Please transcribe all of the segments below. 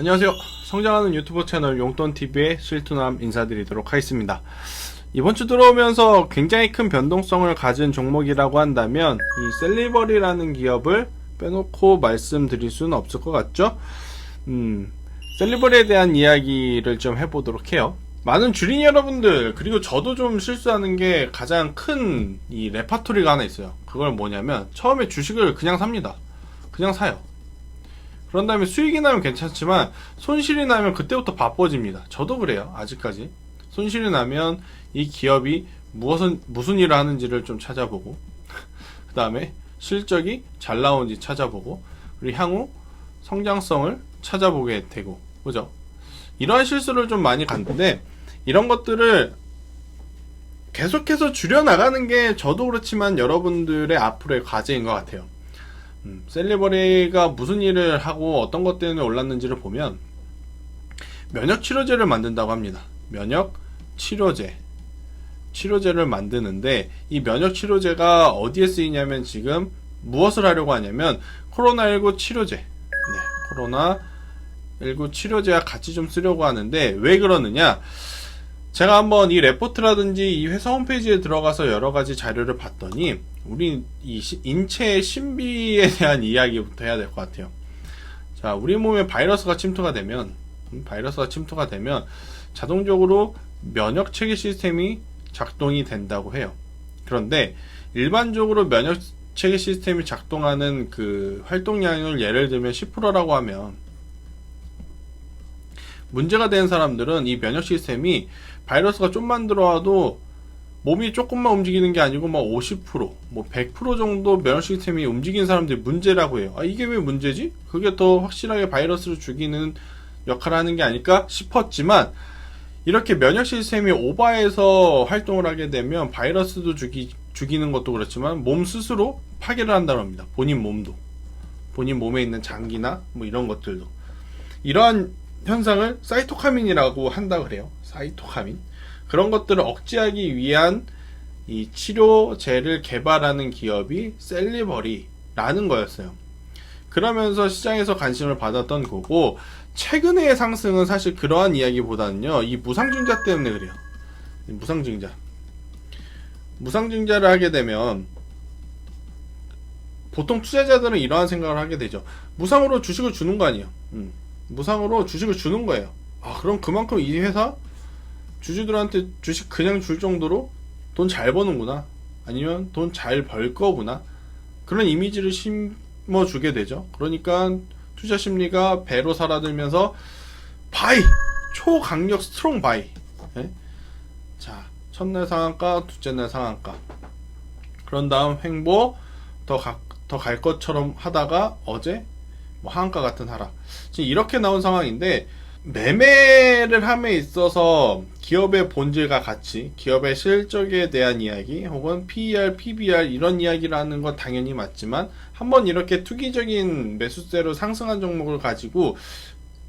안녕하세요. 성장하는 유튜브 채널 용돈TV의 실투남 인사드리도록 하겠습니다. 이번 주 들어오면서 굉장히 큰 변동성을 가진 종목이라고 한다면 이 셀리버리라는 기업을 빼놓고 말씀드릴 수는 없을 것 같죠? 셀리버리에 대한 이야기를 좀 해보도록 해요. 많은 주린 여러분들, 그리고 저도 좀 실수하는 게 가장 큰 이 레파토리가 하나 있어요. 그걸 뭐냐면 처음에 주식을 그냥 삽니다. 그냥 사요. 그런 다음에 수익이 나면 괜찮지만 손실이 나면 그때부터 바빠집니다. 저도 그래요. 아직까지. 손실이 나면 이 기업이 무슨 일을 하는지를 좀 찾아보고 그 다음에 실적이 잘 나오는지 찾아보고 그리고 향후 성장성을 찾아보게 되고, 그죠? 이러한 실수를 좀 많이 갔는데 이런 것들을 계속해서 줄여나가는 게 저도 그렇지만 여러분들의 앞으로의 과제인 것 같아요. 셀리버리가 무슨 일을 하고 어떤 것 때문에 올랐는지를 보면 면역치료제를 만든다고 합니다. 면역치료제를 만드는데 이 면역치료제가 어디에 쓰이냐면 지금 무엇을 하려고 하냐면 코로나19 치료제, 코로나19 치료제와 같이 좀 쓰려고 하는데 왜 그러느냐, 제가 한번 이 레포트라든지 이 회사 홈페이지에 들어가서 여러가지 자료를 봤더니 우리 이 인체의 신비에 대한 이야기부터 해야 될 것 같아요. 자, 우리 몸에 바이러스가 침투가 되면 자동적으로 면역 체계 시스템이 작동이 된다고 해요. 그런데 일반적으로 면역 체계 시스템이 작동하는 그 활동량을 예를 들면 10%라고 하면 문제가 된 사람들은 이 면역 시스템이 바이러스가 좀만 들어와도 몸이 조금만 움직이는 게 아니고 막 50%, 100% 정도 면역 시스템이 움직이는 사람들이 문제라고 해요. 아, 이게 왜 문제지? 그게 더 확실하게 바이러스를 죽이는 역할을 하는 게 아닐까 싶었지만, 이렇게 면역 시스템이 오버해서 활동을 하게 되면 바이러스도 죽이는 것도 그렇지만 몸 스스로 파괴를 한다고 합니다. 본인 몸에 있는 장기나 이런 것들도. 이러한 현상을 사이토카민이라고 한다고 그래요. 사이토카민. 그런 것들을 억제하기 위한 이 치료제를 개발하는 기업이 셀리버리라는 거였어요. 그러면서 시장에서 관심을 받았던 거고, 최근의 상승은 사실 그러한 이야기보다는요, 이 무상증자 때문에 그래요. 무상증자를 하게 되면 보통 투자자들은 이러한 생각을 하게 되죠. 무상으로 주식을 주는 거 아니에요. 무상으로 주식을 주는 거예요. 아, 그럼 그만큼 이 회사 주주들한테 주식 그냥 줄 정도로 돈 잘 버는구나, 아니면 돈 잘 벌 거구나, 그런 이미지를 심어주게 되죠. 그러니까 투자 심리가 배로 살아들면서 바이! 초강력 스트롱 바이. 자, 첫날 상한가, 둘째날 상한가, 그런 다음 횡보, 더 갈 것처럼 하다가 어제 하한가 같은 하락. 지금 이렇게 나온 상황인데, 매매를 함에 있어서 기업의 본질과 같이 기업의 실적에 대한 이야기 혹은 PER, PBR 이런 이야기를 하는 건 당연히 맞지만, 한번 이렇게 투기적인 매수세로 상승한 종목을 가지고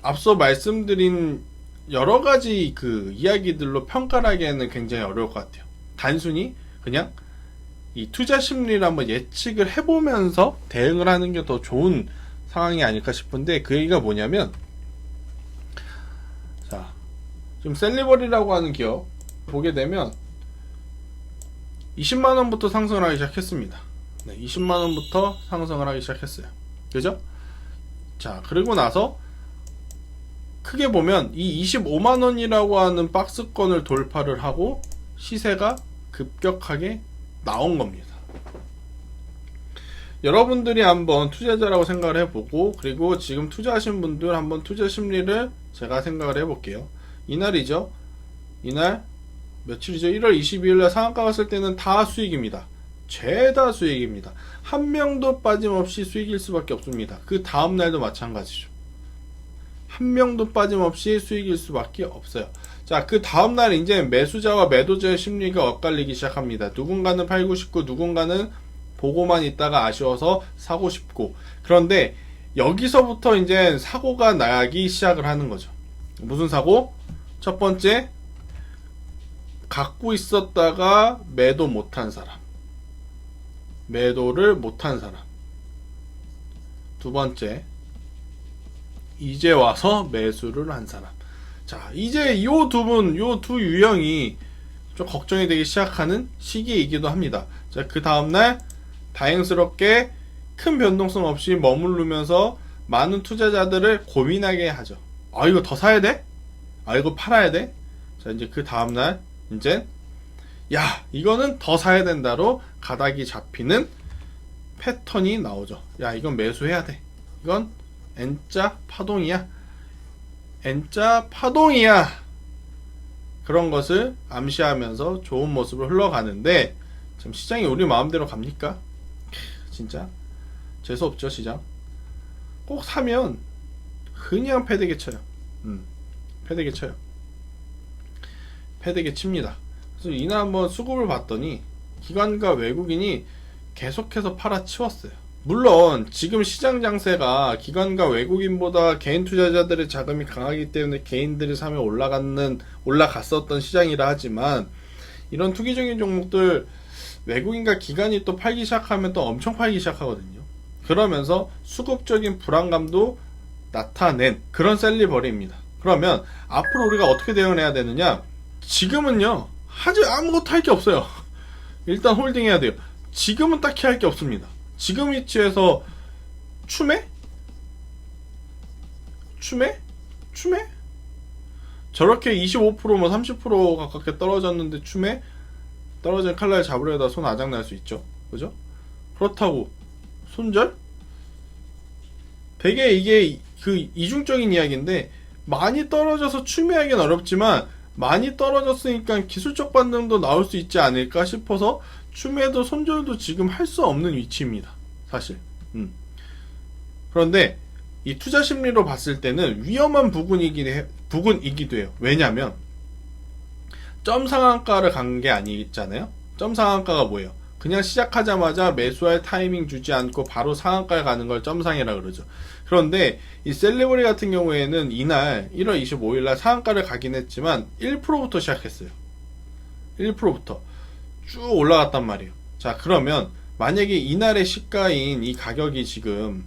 앞서 말씀드린 여러가지 그 이야기들로 평가를 하기에는 굉장히 어려울 것 같아요. 단순히 그냥 이 투자 심리를 한번 예측을 해보면서 대응을 하는 게 더 좋은 상황이 아닐까 싶은데, 그 얘기가 뭐냐면, 자, 지금 셀리버리라고 하는 기업 보게 되면 20만원부터 상승을 하기 시작했습니다. 20만원부터 상승을 하기 시작했어요. 그죠? 자, 그리고 나서 크게 보면 이 25만원이라고 하는 박스권을 돌파를 하고 시세가 급격하게 나온 겁니다. 여러분들이 한번 투자자라고 생각을 해보고, 그리고 지금 투자하신 분들 한번 투자 심리를 제가 생각을 해볼게요. 이날이죠. 이날 며칠이죠? 1월 22일날 상한가 갔을 때는 다 수익입니다. 죄다 수익입니다. 한 명도 빠짐없이 수익일 수밖에 없습니다. 그 다음날도 마찬가지죠. 한 명도 빠짐없이 수익일 수밖에 없어요. 자, 그 다음날 이제 매수자와 매도자의 심리가 엇갈리기 시작합니다. 누군가는 팔고 싶고, 누군가는 보고만 있다가 아쉬워서 사고 싶고. 그런데 여기서부터 이제 사고가 나기 시작을 하는 거죠. 무슨 사고? 첫 번째, 갖고 있었다가 매도 못한 사람, 매도를 못한 사람. 두 번째, 이제 와서 매수를 한 사람. 자, 이제 요 두 분, 요 두 유형이 좀 걱정이 되기 시작하는 시기이기도 합니다. 자, 그 다음날 다행스럽게 큰 변동성 없이 머무르면서 많은 투자자들을 고민하게 하죠. 아, 이거 더 사야 돼? 아, 이거 팔아야 돼? 자, 이제 그 다음날 이제 야, 이거는 더 사야 된다로 가닥이 잡히는 패턴이 나오죠. 야, 이건 매수해야 돼. 이건 N자 파동이야. N자 파동이야. 그런 것을 암시하면서 좋은 모습을 흘러가는데 참 시장이 우리 마음대로 갑니까? 진짜 재수없죠 시장. 꼭 사면 그냥 패대기 쳐요. 패대기 쳐요. 패대기 칩니다. 그래서 이날 한번 수급을 봤더니 기관과 외국인이 계속해서 팔아치웠어요. 물론 지금 시장 장세가 기관과 외국인보다 개인 투자자들의 자금이 강하기 때문에 개인들이 사면 올라갔었던 시장이라 하지만 이런 투기적인 종목들 외국인과 기관이 또 팔기 시작하면 또 엄청 팔기 시작하거든요. 그러면서 수급적인 불안감도 나타낸 그런 셀리버리입니다. 그러면 앞으로 우리가 어떻게 대응을 해야 되느냐? 지금은요 아무것도 할 게 없어요. 일단 홀딩해야 돼요. 지금은 딱히 할 게 없습니다. 지금 위치에서 추매? 저렇게 25%뭐 30% 가깝게 떨어졌는데 추매? 떨어진 칼날 잡으려다 손 아작날 수 있죠. 그죠? 그렇다고 손절? 되게 이게 그 이중적인 이야기인데 많이 떨어져서 추매하기는 어렵지만 많이 떨어졌으니까 기술적 반등도 나올 수 있지 않을까 싶어서 추매도 손절도 지금 할 수 없는 위치입니다. 사실. 그런데 이 투자 심리로 봤을 때는 위험한 부분이기도 해요. 왜냐면 점 상한가를 간 게 아니잖아요. 점 상한가가 뭐예요? 그냥 시작하자마자 매수할 타이밍 주지 않고 바로 상한가에 가는 걸 점상이라 그러죠. 그런데 이 셀레브리 같은 경우에는 이날 1월 25일날 상한가를 가긴 했지만 1%부터 시작했어요. 1%부터 쭉 올라갔단 말이에요. 자, 그러면 만약에 이날의 시가인 이 가격이 지금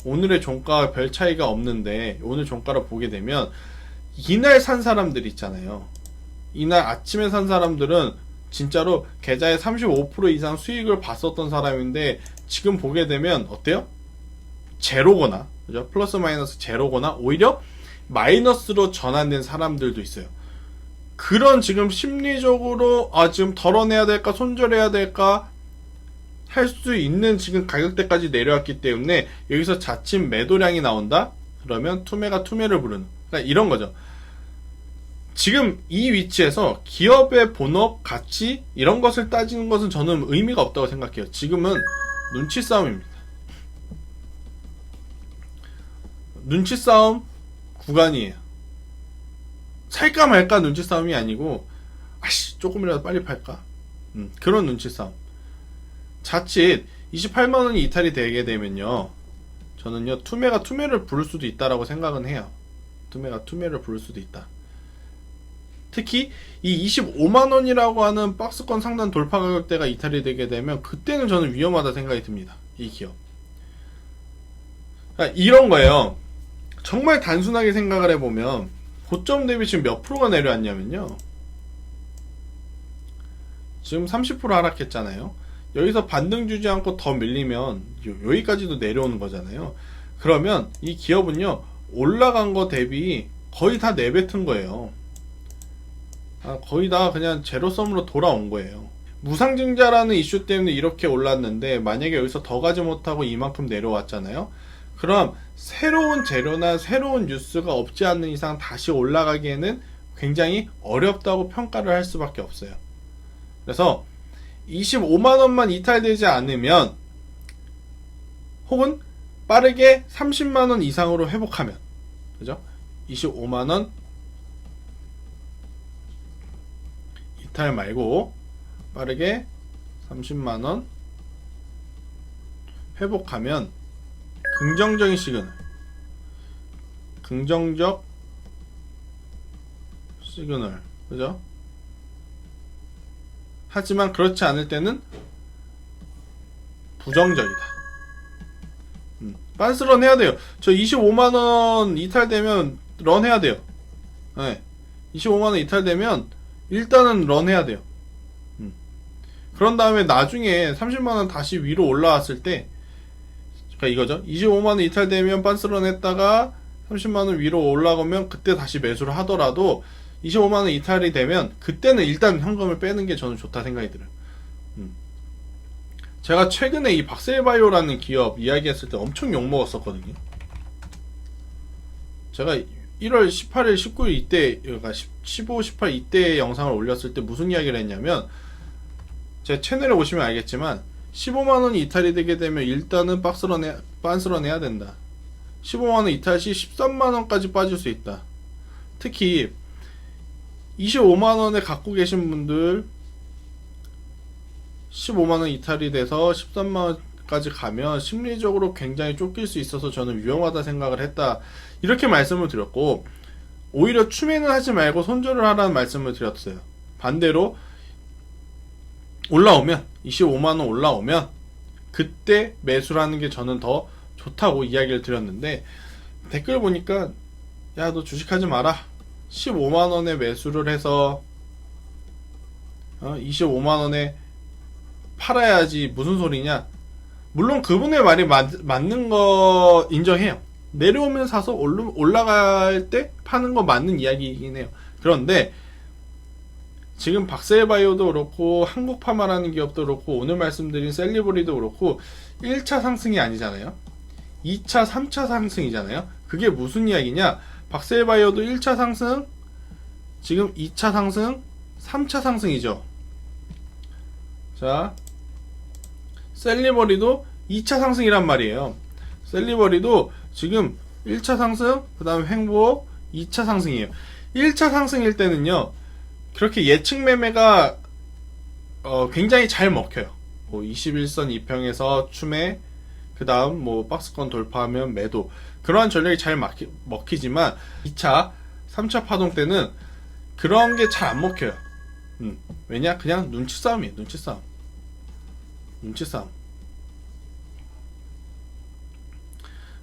오늘의 종가와 별 차이가 없는데 오늘 종가를 보게 되면 이날 산 사람들 있잖아요. 이날 아침에 산 사람들은 진짜로 계좌에 35% 이상 수익을 봤었던 사람인데 지금 보게 되면 어때요? 제로거나, 그죠? 플러스 마이너스 제로거나 오히려 마이너스로 전환된 사람들도 있어요. 그런 지금 심리적으로 지금 덜어내야 될까 손절해야 될까 할 수 있는 지금 가격대까지 내려왔기 때문에 여기서 자칫 매도량이 나온다? 그러면 투매가 투매를 부르는, 그러니까 이런 거죠. 지금 이 위치에서 기업의 본업, 가치 이런 것을 따지는 것은 저는 의미가 없다고 생각해요. 지금은 눈치 싸움입니다. 눈치 싸움 구간이에요. 살까 말까 눈치 싸움이 아니고 조금이라도 빨리 팔까? 그런 눈치 싸움. 자칫 28만원이 이탈이 되게 되면요 저는요 투매가 투매를 부를 수도 있다라고 생각은 해요. 투매가 투매를 부를 수도 있다. 특히 이 25만원이라고 하는 박스권 상단 돌파 가격대가 이탈이 되게 되면 그때는 저는 위험하다 생각이 듭니다. 이 기업. 그러니까 이런 거예요. 정말 단순하게 생각을 해보면 고점 대비 지금 몇 프로가 내려왔냐면요 지금 30% 하락했잖아요. 여기서 반등 주지 않고 더 밀리면 여기까지도 내려오는 거잖아요. 그러면 이 기업은요 올라간 거 대비 거의 다 내뱉은 거예요. 거의 다 그냥 제로섬으로 돌아온 거예요. 무상증자라는 이슈 때문에 이렇게 올랐는데 만약에 여기서 더 가지 못하고 이만큼 내려왔잖아요. 그럼 새로운 재료나 새로운 뉴스가 없지 않는 이상 다시 올라가기에는 굉장히 어렵다고 평가를 할 수밖에 없어요. 그래서 25만원만 이탈되지 않으면 혹은 빠르게 30만원 이상으로 회복하면, 그죠? 25만원 이탈 말고 빠르게 30만원 회복하면 긍정적인 시그널, 긍정적 시그널, 그죠? 하지만 그렇지 않을 때는 부정적이다. 빤스 런 해야 돼요. 저 25만원 이탈되면 런 해야 돼요. 네. 25만원 이탈되면 일단은 런 해야 돼요. 그런 다음에 나중에 30만원 다시 위로 올라왔을 때, 그러니까 이거죠. 25만원 이탈되면 빤스 런 했다가 30만원 위로 올라가면 그때 다시 매수를 하더라도 25만원 이탈이 되면 그때는 일단 현금을 빼는 게 저는 좋다 생각이 들어요. 제가 최근에 이 박셀바이오라는 기업 이야기했을 때 엄청 욕먹었었거든요. 제가 1월 18일, 19일 이때, 그러니까 15, 18 이때 영상을 올렸을 때 무슨 이야기를 했냐면, 제 채널에 오시면 알겠지만 15만원이 이탈이 되게 되면 일단은 빤스런 해야 된다. 15만원 이탈 시 13만원까지 빠질 수 있다. 특히 25만원에 갖고 계신 분들 15만원 이탈이 돼서 13만원까지 가면 심리적으로 굉장히 쫓길 수 있어서 저는 위험하다 생각을 했다. 이렇게 말씀을 드렸고, 오히려 추매는 하지 말고 손절을 하라는 말씀을 드렸어요. 반대로 올라오면 25만원 올라오면 그때 매수라는 게 저는 더 좋다고 이야기를 드렸는데, 댓글 보니까 야 너 주식하지 마라, 15만원에 매수를 해서 25만원에 팔아야지 무슨 소리냐. 물론 그분의 말이 맞는 거 인정해요. 내려오면 사서 올라갈 때 파는 거 맞는 이야기이긴 해요. 그런데 지금 박셀바이오도 그렇고 한국파마라는 기업도 그렇고 오늘 말씀드린 셀리버리도 그렇고 1차 상승이 아니잖아요. 2차, 3차 상승이잖아요. 그게 무슨 이야기냐. 박셀바이오도 1차 상승, 지금 2차 상승, 3차 상승이죠. 자, 셀리버리도 2차 상승이란 말이에요. 셀리버리도 지금 1차 상승, 그 다음 횡보, 2차 상승이에요. 1차 상승일 때는요, 그렇게 예측 매매가 굉장히 잘 먹혀요. 뭐 21선 이평에서 추매, 그 다음 뭐 박스권 돌파하면 매도, 그러한 전략이 잘 먹히지만 2차, 3차 파동 때는 그런 게 잘 안 먹혀요. 왜냐? 그냥 눈치 싸움이에요. 눈치 싸움.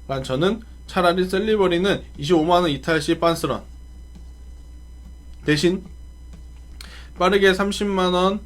그러니까 저는 차라리 셀리버리는 25만원 이탈 시 빤스런 대신 빠르게 30만원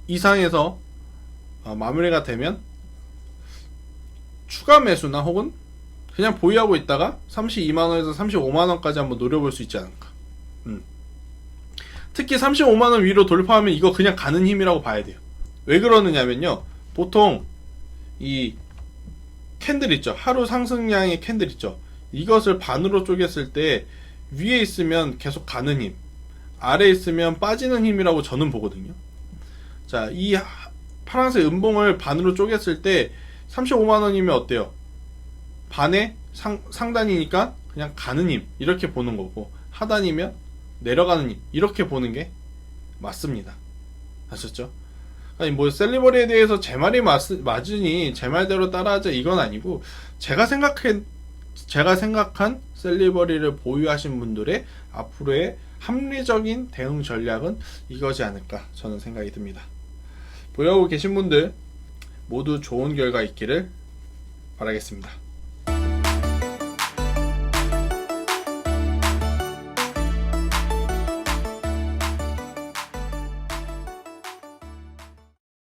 이상에서 마무리가 되면 추가 매수나 혹은 그냥 보유하고 있다가 32만원에서 35만원까지 한번 노려볼 수 있지 않을까. 특히 35만원 위로 돌파하면 이거 그냥 가는 힘이라고 봐야 돼요. 왜 그러느냐면요, 보통 이 캔들 있죠, 하루 상승량의 캔들 있죠, 이것을 반으로 쪼갰을 때 위에 있으면 계속 가는 힘, 아래에 있으면 빠지는 힘이라고 저는 보거든요. 자, 이 파란색 음봉을 반으로 쪼갰을 때 35만원이면 어때요? 반에 상단이니까 그냥 가는 힘 이렇게 보는 거고, 하단이면 내려가는 힘 이렇게 보는 게 맞습니다. 아셨죠? 아니 뭐 셀리버리에 대해서 제 말이 맞으니 제 말대로 따라하자 이건 아니고, 제가 생각한 셀리버리를 보유하신 분들의 앞으로의 합리적인 대응 전략은 이거지 않을까 저는 생각이 듭니다. 보유하고 계신 분들 모두 좋은 결과 있기를 바라겠습니다.